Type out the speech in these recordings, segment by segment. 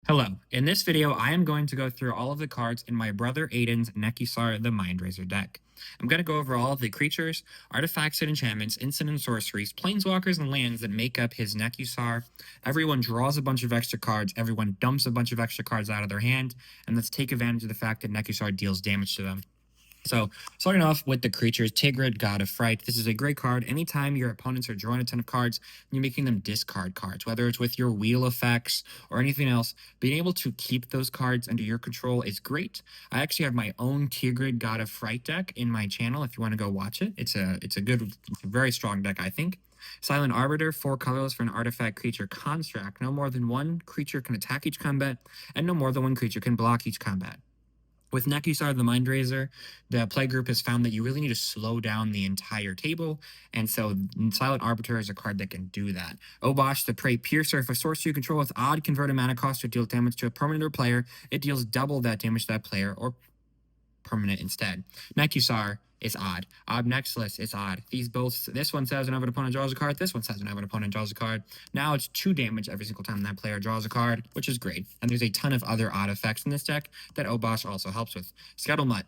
Hello. In this video, I am going to go through all of the cards in my brother Aiden's Nekusar the Mindrazer deck. I'm going to go over all of the creatures, artifacts and enchantments, instant and sorceries, planeswalkers and lands that make up his Nekusar. Everyone draws a bunch of extra cards, everyone dumps a bunch of extra cards out of their hand, and let's take advantage of the fact that Nekusar deals damage to them. So, starting off with the creatures, Tigrid, God of Fright. This is a great card. Anytime your opponents are drawing a ton of cards, you're making them discard cards, whether it's with your wheel effects or anything else. Being able to keep those cards under your control is great. I actually have my own Tigrid, God of Fright deck in my channel if you want to go watch it. It's a good, very strong deck, I think. Silent Arbiter, 4 colorless for an artifact creature construct. No more than one creature can attack each combat, and no more than one creature can block each combat. With Nekusar the Mindrazer, the play group has found that you really need to slow down the entire table, and so Silent Arbiter is a card that can do that. Obosh the Prey Piercer, if a sorcery you control with odd converted mana cost to deal damage to a permanent or player, it deals double that damage to that player or permanent instead. Nekusar is odd. Obnexless is odd. This one says whenever an opponent draws a card, this one says whenever an opponent draws a card. Now it's 2 damage every single time that player draws a card, which is great. And there's a ton of other odd effects in this deck that Obosh also helps with. Scuttlemutt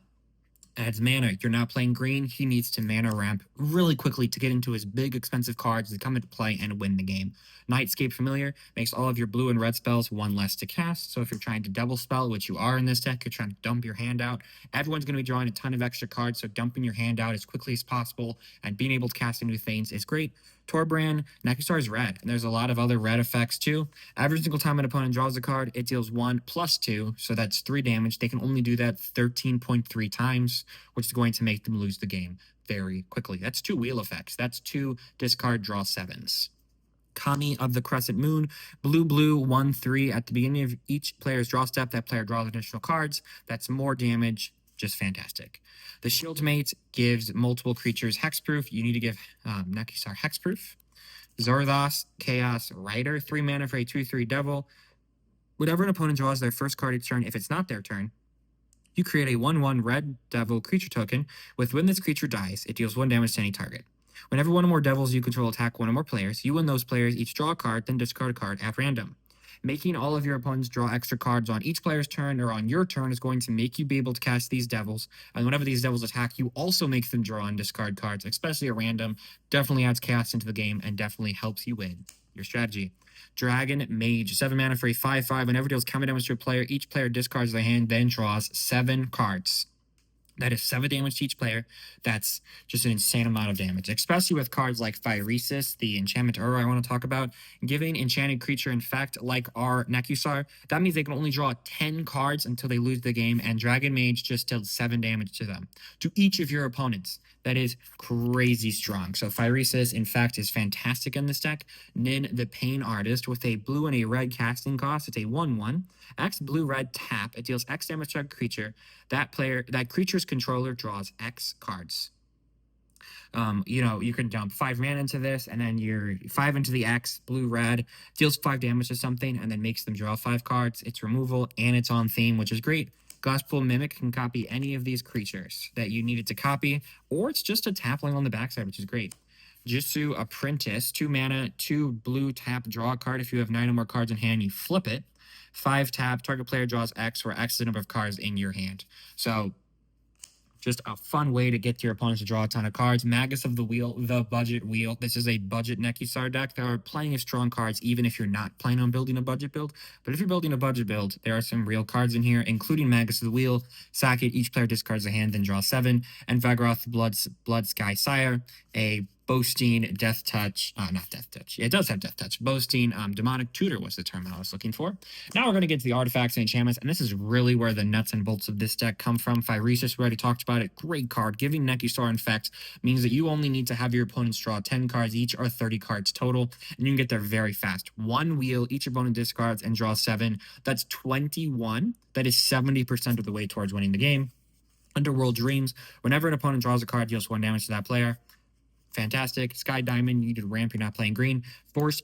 adds mana. You're not playing green. He needs to mana ramp really quickly to get into his big expensive cards that come into play and win the game. Nightscape Familiar makes all of your blue and red spells 1 less to cast. So if you're trying to double spell, which you are in this deck, you're trying to dump your hand out. Everyone's going to be drawing a ton of extra cards, so dumping your hand out as quickly as possible and being able to cast into things is great. Torbran, Nekusar is red, and there's a lot of other red effects too. Every single time an opponent draws a card, it deals 1 plus 2, so that's 3 damage. They can only do that 13.3 times, which is going to make them lose the game very quickly. That's 2 wheel effects. That's 2 discard draw 7s. Kami of the Crescent Moon, blue, 1/3 at the beginning of each player's draw step. That player draws additional cards. That's more damage. Just fantastic. The Shieldmate gives multiple creatures hexproof. You need to give Nekusar hexproof. Zorthos, Chaos Rider, 3 mana for a 2/3 devil. Whenever an opponent draws their first card each turn, if it's not their turn, you create a 1/1 red devil creature token with when this creature dies, it deals 1 damage to any target. Whenever one or more devils you control attack one or more players, you and those players each draw a card, then discard a card at random. Making all of your opponents draw extra cards on each player's turn or on your turn is going to make you be able to cast these devils. And whenever these devils attack, you also make them draw and discard cards, especially at random. Definitely adds chaos into the game and definitely helps you win your strategy. Dragon Mage, 7 mana for a 5/5. Whenever deals combat damage to a player, each player discards their hand, then draws 7 cards. That is 7 damage to each player. That's just an insane amount of damage, especially with cards like Phyresis, the enchantment I want to talk about. Giving enchanted creature effect like our Nekusar, that means they can only draw 10 cards until they lose the game, and Dragon Mage just dealt 7 damage to them, to each of your opponents. That is crazy strong. So Phyresis, in fact, is fantastic in this deck. Nin, the Pain Artist, with a blue and a red casting cost. It's a 1/1. X blue red tap. It deals X damage to a creature. That creature's controller draws X cards. You can dump 5 mana into this, and then you're 5 into the X, blue, red, deals 5 damage to something, and then makes them draw 5 cards. It's removal, and it's on theme, which is great. Gospel Mimic can copy any of these creatures that you needed to copy, or it's just a tapling on the backside, which is great. Jitsu Apprentice, 2 mana, 2 blue, tap, draw a card. If you have 9 or more cards in hand, you flip it. 5 tap, target player draws X, where X is the number of cards in your hand. So just a fun way to get your opponents to draw a ton of cards. Magus of the Wheel, the Budget Wheel. This is a budget Nekusar deck. There are plenty of strong cards, even if you're not planning on building a budget build. But if you're building a budget build, there are some real cards in here, including Magus of the Wheel. Sack it, each player discards a hand, then draw 7. And Vagroth Blood Sky Sire, a Boasting Death Touch, not Death Touch. It does have Death Touch. Boasting Demonic Tutor was the term I was looking for. Now we're going to get to the artifacts and enchantments, and this is really where the nuts and bolts of this deck come from. Phyresis, we already talked about it. Great card. Giving Nekusar effect means that you only need to have your opponents draw 10 cards each or 30 cards total, and you can get there very fast. 1 wheel, each opponent discards and draws 7. That's 21. That is 70% of the way towards winning the game. Underworld Dreams, whenever an opponent draws a card, deals 1 damage to that player. Fantastic. Sky Diamond, you need to ramp, you're not playing green. Force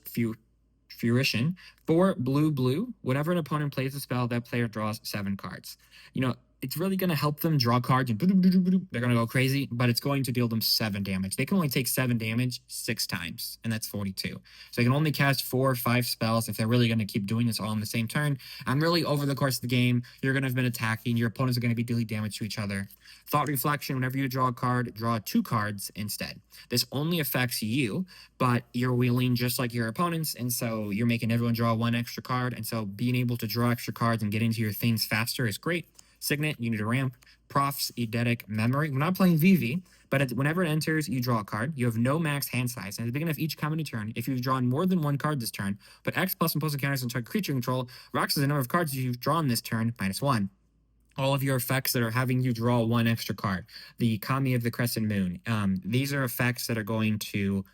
Fruition, 4 blue. Whenever an opponent plays a spell, that player draws 7 cards. it's really going to help them draw cards and they're going to go crazy, but it's going to deal them 7 damage. They can only take 7 damage 6 times, and that's 42. So they can only cast 4 or 5 spells if they're really going to keep doing this all in the same turn. And really, over the course of the game, you're going to have been attacking. Your opponents are going to be dealing damage to each other. Thought Reflection, whenever you draw a card, draw 2 cards instead. This only affects you, but you're wheeling just like your opponents, and so you're making everyone draw 1 extra card, and so being able to draw extra cards and get into your things faster is great. Signet, you need a ramp. Prof's Eidetic Memory. We're not playing VV, but whenever it enters, you draw a card. You have no max hand size. And at the beginning of each coming turn, if you've drawn more than 1 card this turn, put X plus imposing counters on target creature control. Rocks is the number of cards you've drawn this turn, -1. All of your effects that are having you draw 1 extra card. The Kami of the Crescent Moon. These are effects that are going to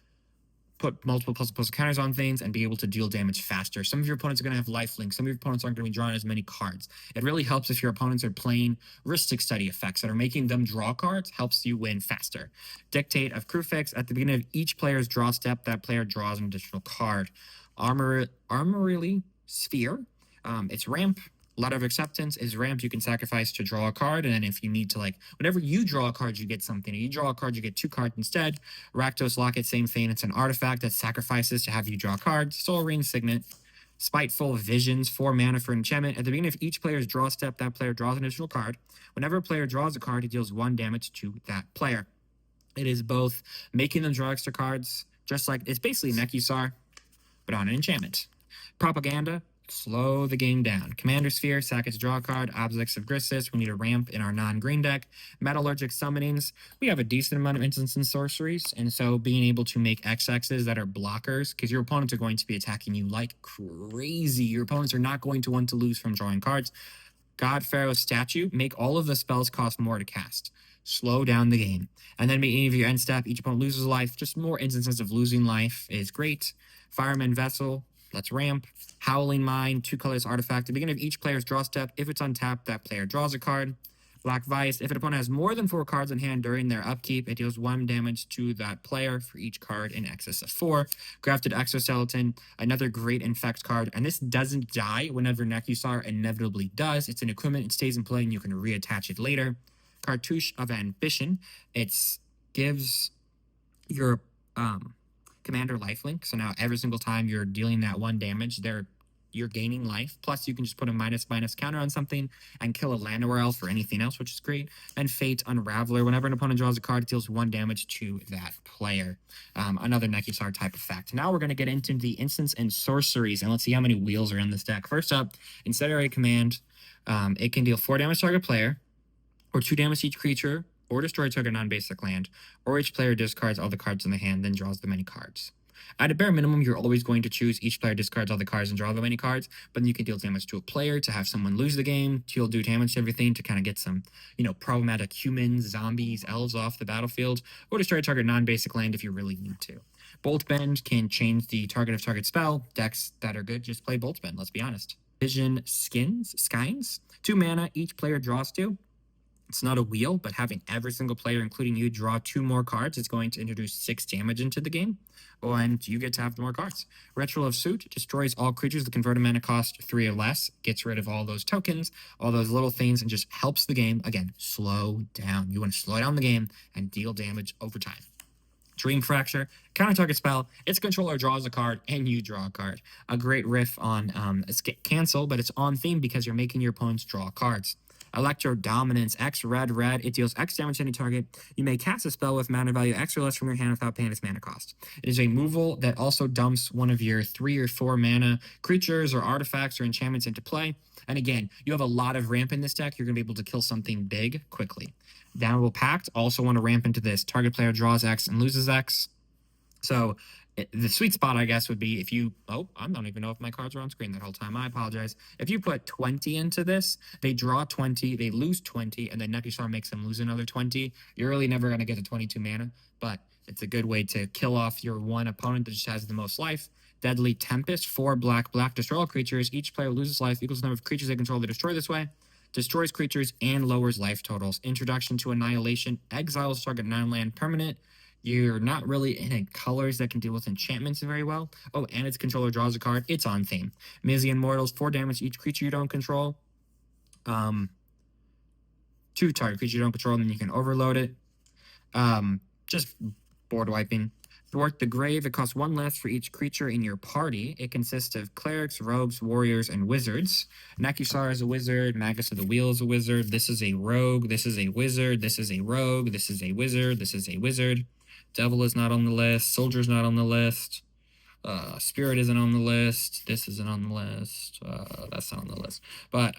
put multiple plus counters on things and be able to deal damage faster. Some of your opponents are going to have lifelink. Some of your opponents aren't going to be drawing as many cards. It really helps if your opponents are playing Ristic Study effects that are making them draw cards, helps you win faster. Dictate of Crewfix. At the beginning of each player's draw step, that player draws an additional card. Armory Sphere. It's ramp. Letter of Acceptance is ramp. You can sacrifice to draw a card, and then if you need to, like, whenever you draw a card, you get something. If you draw a card, you get 2 cards instead. Rakdos Locket, same thing. It's an artifact that sacrifices to have you draw cards. Soul Ring Signet. Spiteful Visions, 4 mana for enchantment. At the beginning of each player's draw step, that player draws an additional card. Whenever a player draws a card, it deals 1 damage to that player. It is both making them draw extra cards, just like it's basically Nekusar, but on an enchantment. Propaganda. Slow the game down. Commander Sphere, sack its draw card. Obelisk of Grixis, we need a ramp in our non-green deck. Metallurgic Summonings, we have a decent amount of instants and sorceries, and so being able to make XXs that are blockers, because your opponents are going to be attacking you like crazy. Your opponents are not going to want to lose from drawing cards. God Pharaoh's Statue, make all of the spells cost more to cast. Slow down the game. And then make any of your end step, each opponent loses life. Just more instances of losing life is great. Fireman Vessel, let's ramp. Howling Mine, 2 colors artifact. At the beginning of each player's draw step, if it's untapped, that player draws a card. Black Vice, if an opponent has more than 4 cards in hand during their upkeep, it deals 1 damage to that player for each card in excess of 4. Grafted Exoskeleton, another great infect card, and this doesn't die whenever Nekusar inevitably does. It's an equipment, it stays in play, and you can reattach it later. Cartouche of Ambition, it gives your commander lifelink, so now every single time you're dealing that 1 damage, you're gaining life. Plus, you can just put a --/ counter on something and kill a land or else for anything else, which is great. And Fate Unraveler, whenever an opponent draws a card, it deals 1 damage to that player. Another Nekusar type effect. Now we're going to get into the instants and sorceries, and let's see how many wheels are in this deck. First up, Incendiary Command. It can deal 4 damage to target player, or 2 damage to each creature, or destroy target non-basic land, or each player discards all the cards in the hand, then draws the many cards. At a bare minimum, you're always going to choose each player discards all the cards and draw the many cards, but then you can deal damage to a player to have someone lose the game, you'll do damage to everything to kind of get some, problematic humans, zombies, elves off the battlefield, or destroy target non-basic land if you really need to. Bolt Bend can change the target of target spell. Decks that are good just play Bolt Bend, let's be honest. Vision Skins, 2 mana, each player draws 2. It's not a wheel, but having every single player, including you, draw 2 more cards is going to introduce 6 damage into the game, and you get to have more cards. Ritual of Suit destroys all creatures that convert a mana cost 3 or less, gets rid of all those tokens, all those little things, and just helps the game, again, slow down. You want to slow down the game and deal damage over time. Dream Fracture, counter target spell. Its controller draws a card, and you draw a card. A great riff on cancel, but it's on theme because you're making your opponents draw cards. Electro Dominance, X red. It deals X damage to any target. You may cast a spell with mana value X or less from your hand without paying its mana cost. It is a removal that also dumps one of your 3 or 4 mana creatures or artifacts or enchantments into play. And again, you have a lot of ramp in this deck. You're going to be able to kill something big quickly. Downwell Pact, also want to ramp into this. Target player draws X and loses X. So the sweet spot, I guess, would be if you... Oh, I don't even know if my cards were on screen that whole time. I apologize. If you put 20 into this, they draw 20, they lose 20, and then Nekusar makes them lose another 20. You're really never going to get to 22 mana, but it's a good way to kill off your one opponent that just has the most life. Deadly Tempest, 4 black, destroy all creatures. Each player loses life equals the number of creatures they control they destroy this way. Destroys creatures and lowers life totals. Introduction to Annihilation, exiles target non-land permanent. You're not really in colors that can deal with enchantments very well. Oh, and its controller draws a card. It's on theme. Mizian Mortals, 4 damage to each creature you don't control. 2 target creature you don't control, and then you can overload it. Just board wiping. Thwart the Grave. It costs 1 less for each creature in your party. It consists of clerics, rogues, warriors, and wizards. Nekusar is a wizard. Magus of the Wheel is a wizard. This is a rogue. This is a wizard. This is a rogue. This is a wizard. This is a wizard. Devil is not on the list. Soldier's not on the list. Spirit isn't on the list. This isn't on the list. That's not on the list. But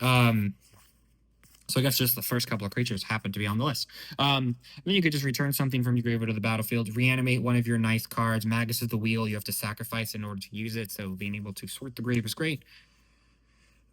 so I guess just the first couple of creatures happen to be on the list. Then you could just return something from your graveyard to the battlefield, reanimate one of your nice cards. Magus of the Wheel, you have to sacrifice in order to use it, so being able to sort the grave is great.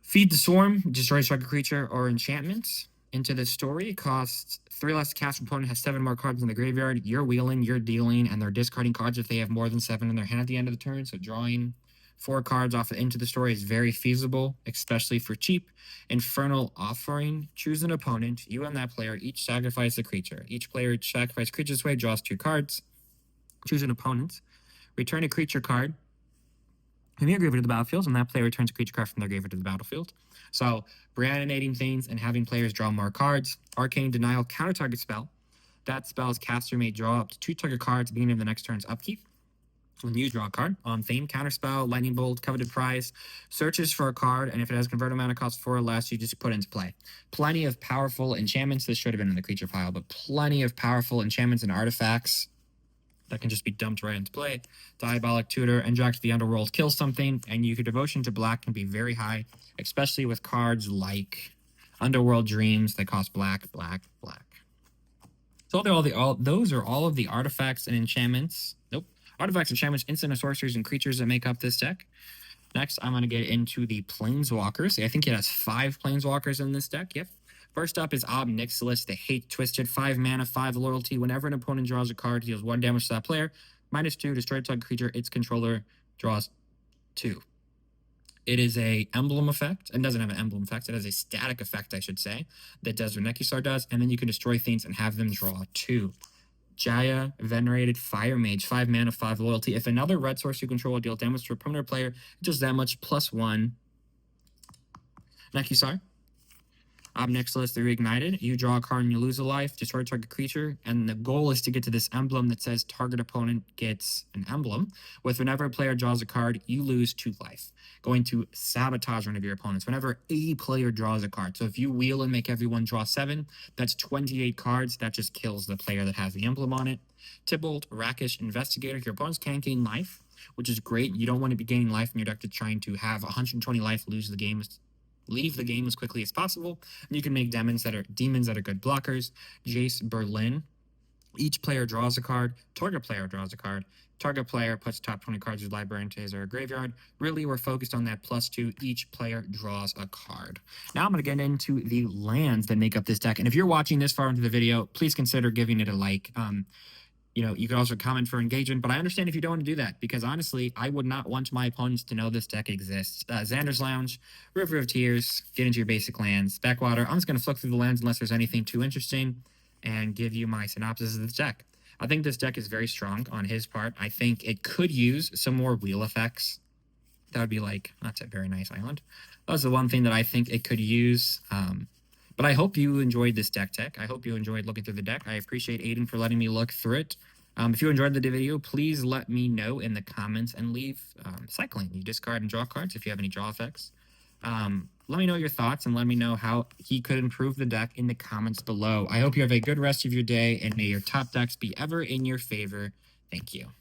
Feed the Swarm, destroy target creature or enchantments. Into the story, it costs 3 less to cast. Opponent has 7 more cards in the graveyard. You're wheeling, you're dealing, and they're discarding cards if they have more than 7 in their hand at the end of the turn. So drawing 4 cards off of Into the Story is very feasible, especially for cheap. Infernal Offering. Choose an opponent. You and that player each sacrifice a creature. Each player sacrifices creature this way, draws 2 cards. Choose an opponent. Return a creature card from your graveyard to the battlefield, and that player returns a creature card from their graveyard to the battlefield. So, reanimating things and having players draw more cards. Arcane Denial, counter target spell. That spell's caster may draw up to 2 target cards at the beginning of the next turn's upkeep. When you draw a card, on Fame, Counterspell, Lightning Bolt, Coveted Prize, searches for a card, and if it has converted mana cost 4 or less, you just put it into play. Plenty of powerful enchantments. This should have been in the creature pile, but plenty of powerful enchantments and artifacts that can just be dumped right into play. Diabolic Tutor, Endrax the Underworld, kill something, and your devotion to black can be very high, especially with cards like Underworld Dreams that cost black, black, black. So those are all of the artifacts and enchantments. Nope. Artifacts, enchantments, instant sorceries, and creatures that make up this deck. Next, I'm going to get into the Planeswalkers. I think it has 5 Planeswalkers in this deck. Yep. First up is Ob Nixilis, the Hate Twisted. 5 mana, 5 loyalty. Whenever an opponent draws a card, deals 1 damage to that player. -2, destroy target creature. Its controller draws 2. It is a emblem effect. It doesn't have an emblem effect. It has a static effect, I should say, that does what Nekusar does. And then you can destroy things and have them draw 2. Jaya, Venerated Fire Mage, 5 mana, 5 loyalty. If another red source you control will deal damage to a opponent or player, it does that much +1. Nekusar. Ob Nixilis, the Reignited. You draw a card and you lose a life, destroy target creature, and the goal is to get to this emblem that says target opponent gets an emblem. With whenever a player draws a card, you lose 2 life. Going to sabotage one of your opponents. Whenever a player draws a card. So if you wheel and make everyone draw 7, that's 28 cards. That just kills the player that has the emblem on it. Tybalt, Rakish, Investigator. Your opponents can't gain life, which is great. You don't want to be gaining life in your deck to trying to have 120 life, leave the game as quickly as possible. And you can make demons that are good blockers. Jace Berlin. Each player draws a card. Target player draws a card. Target player puts top 20 cards of his library into his or graveyard. Really, we're focused on that +2. Each player draws a card. Now I'm going to get into the lands that make up this deck. And if you're watching this far into the video, please consider giving it a like. You could also comment for engagement, but I understand if you don't want to do that, because honestly, I would not want my opponents to know this deck exists. Xander's Lounge, River of Tears, get into your basic lands, Backwater. I'm just going to flick through the lands unless there's anything too interesting and give you my synopsis of this deck. I think this deck is very strong on his part. I think it could use some more wheel effects. That would be like, that's a very nice island. That's the one thing that I think it could use. But I hope you enjoyed this deck tech. I hope you enjoyed looking through the deck. I appreciate Aiden for letting me look through it. If you enjoyed the video, please let me know in the comments and leave cycling. You discard and draw cards if you have any draw effects. Let me know your thoughts and let me know how he could improve the deck in the comments below. I hope you have a good rest of your day and may your top decks be ever in your favor. Thank you.